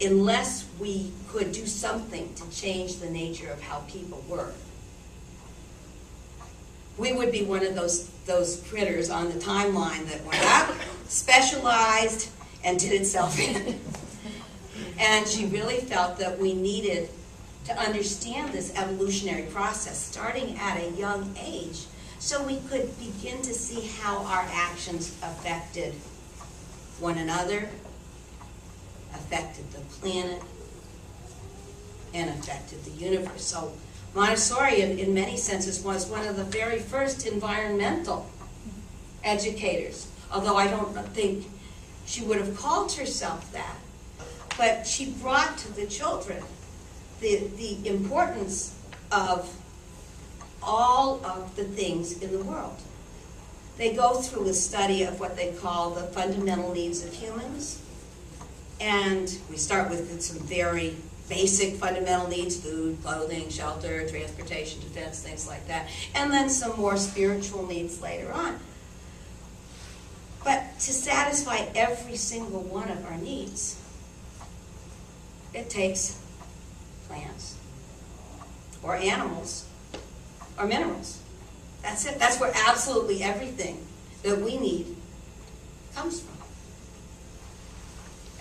unless we could do something to change the nature of how people were, we would be one of those critters on the timeline that went up, specialized, and did itself in. And she really felt that we needed to understand this evolutionary process starting at a young age so we could begin to see how our actions affected one another, affected the planet, and affected the universe. So Montessori, in many senses, was one of the very first environmental educators, although I don't think she would have called herself that. But she brought to the children the importance of all of the things in the world. They go through a study of what they call the fundamental needs of humans. And we start with some very basic fundamental needs: food, clothing, shelter, transportation, defense, things like that. And then some more spiritual needs later on. But to satisfy every single one of our needs, it takes plants, or animals, or minerals. That's it. That's where absolutely everything that we need comes from.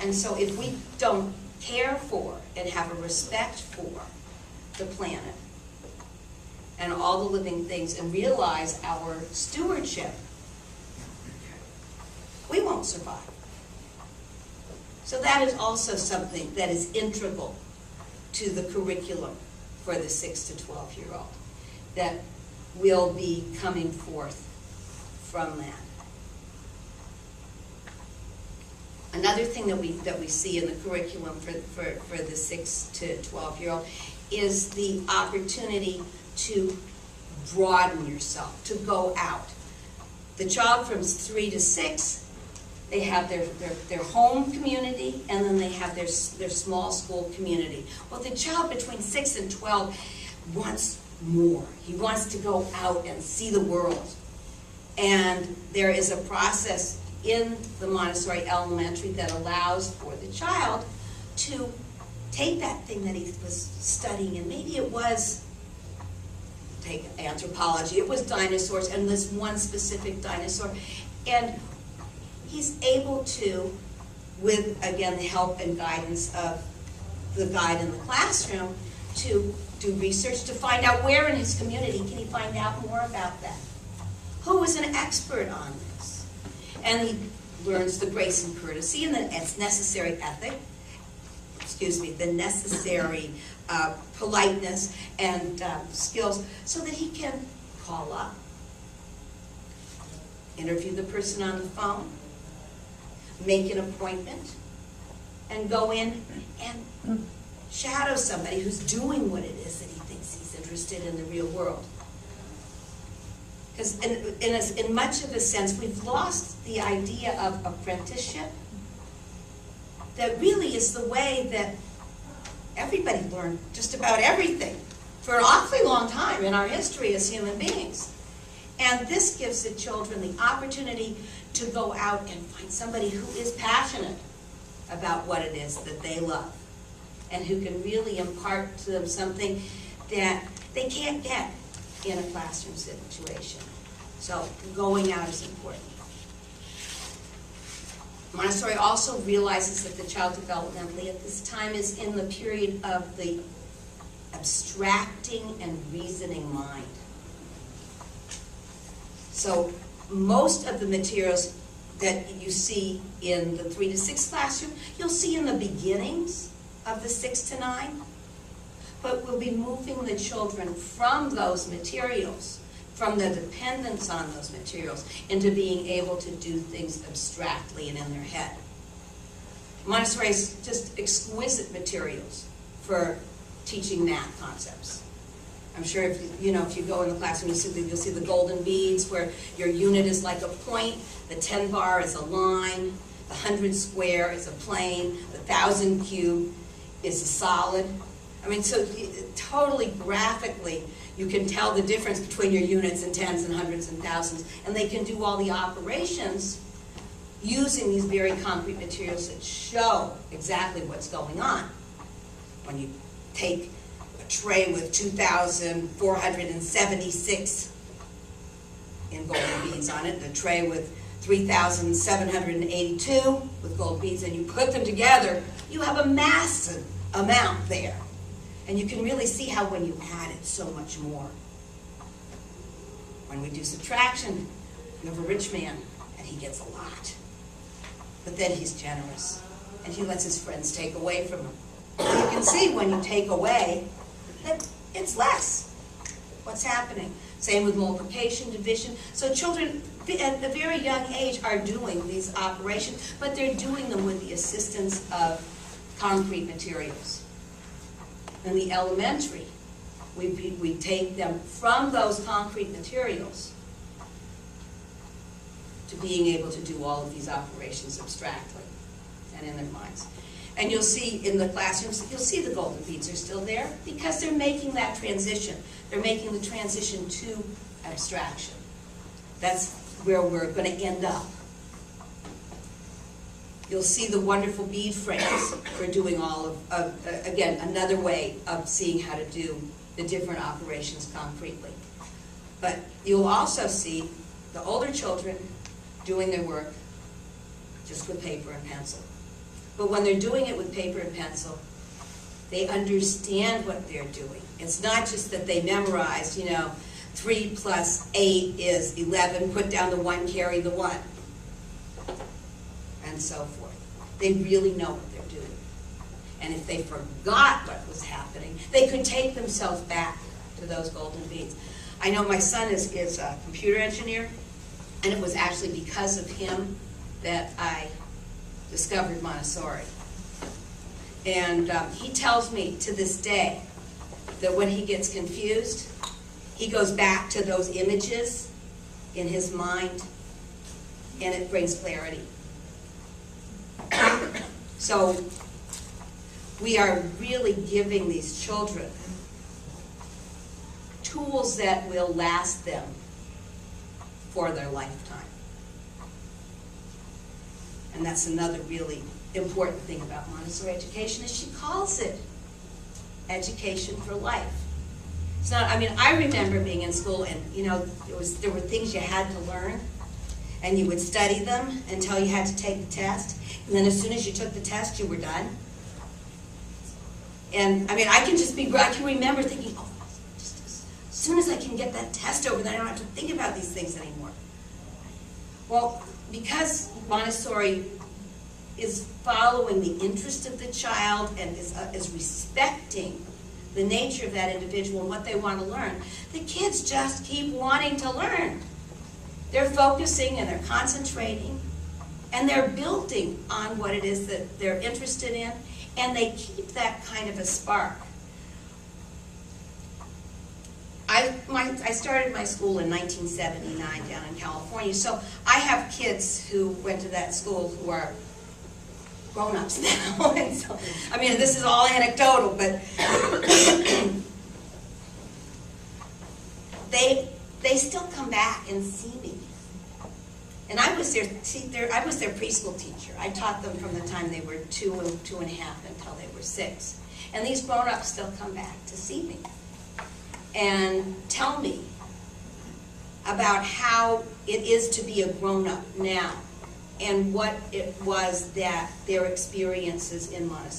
And so if we don't care for and have a respect for the planet and all the living things and realize our stewardship, we won't survive. So that is also something that is integral to the curriculum for the 6 to 12-year-old that will be coming forth from that. Another thing that we see in the curriculum for the 6 to 12-year-old is the opportunity to broaden yourself, to go out. The child from 3 to 6, they have their home community, and then they have their small school community. Well, the child between 6 and 12 wants more. He wants to go out and see the world. And there is a process in the Montessori Elementary that allows for the child to take that thing that he was studying, and maybe it was, take anthropology, it was dinosaurs, and this one specific dinosaur, and he's able to, with, again, the help and guidance of the guide in the classroom, to do research to find out where in his community can he find out more about that. Who is an expert on this? And he learns the grace and courtesy and the necessary ethic, the necessary politeness and skills so that he can call up, interview the person on the phone, make an appointment, and go in and shadow somebody who's doing what it is that he thinks he's interested in the real world. Because in much of a sense, we've lost the idea of apprenticeship. That really is the way that everybody learned just about everything for an awfully long time in our history as human beings. And this gives the children the opportunity to go out and find somebody who is passionate about what it is that they love and who can really impart to them something that they can't get in a classroom situation. So going out is important. Montessori also realizes that the child developmentally at this time is in the period of the abstracting and reasoning mind. So most of the materials that you see in the 3 to 6 classroom, you'll see in the beginnings of the 6 to 9, but we'll be moving the children from those materials, from the dependence on those materials, into being able to do things abstractly and in their head. Montessori is just exquisite materials for teaching math concepts. I'm sure if you go in the classroom, you'll see the golden beads where your unit is like a point, the 10 bar is a line, the 100 square is a plane, the 1,000 cube is a solid. I mean, so totally graphically, you can tell the difference between your units and tens and hundreds and thousands, and they can do all the operations using these very concrete materials that show exactly what's going on. When you take a tray with 2,476 in golden beads on it, and a tray with 3,782 with gold beads, and you put them together, you have a massive amount there. And you can really see how when you add it, so much more. When we do subtraction, you have a rich man, and he gets a lot. But then he's generous, and he lets his friends take away from him. You can see when you take away that it's less. What's happening? Same with multiplication, division. So children at a very young age are doing these operations, but they're doing them with the assistance of concrete materials. In the elementary, we take them from those concrete materials to being able to do all of these operations abstractly and in their minds. And you'll see in the classrooms, you'll see the golden beads are still there because they're making that transition. They're making the transition to abstraction. That's where we're going to end up. You'll see the wonderful bead frames for doing all of, again, another way of seeing how to do the different operations concretely. But you'll also see the older children doing their work just with paper and pencil. But when they're doing it with paper and pencil, they understand what they're doing. It's not just that they memorized, 3 plus 8 is 11, put down the 1, carry the 1, and so forth. They really know what they're doing. And if they forgot what was happening, they could take themselves back to those golden beads. I know my son is a computer engineer, and it was actually because of him that I discovered Montessori. And he tells me to this day that when he gets confused, he goes back to those images in his mind, and it brings clarity. So we are really giving these children tools that will last them for their lifetime. And that's another really important thing about Montessori education, is she calls it education for life. It's not, I remember being in school and, there were things you had to learn, and you would study them until you had to take the test, and then as soon as you took the test, you were done. And, I can remember thinking, oh, just as soon as I can get that test over, then I don't have to think about these things anymore. Well, because Montessori is following the interest of the child and is respecting the nature of that individual and what they want to learn, the kids just keep wanting to learn. They're focusing and they're concentrating, and they're building on what it is that they're interested in, and they keep that kind of a spark. I started my school in 1979 down in California, so I have kids who went to that school who are grown-ups now. And so, this is all anecdotal, but they still come back and see me. And I was their preschool teacher. I taught them from the time they were 2 and 2.5 until they were 6. And these grown-ups still come back to see me and tell me about how it is to be a grown-up now and what it was that their experiences in Montessori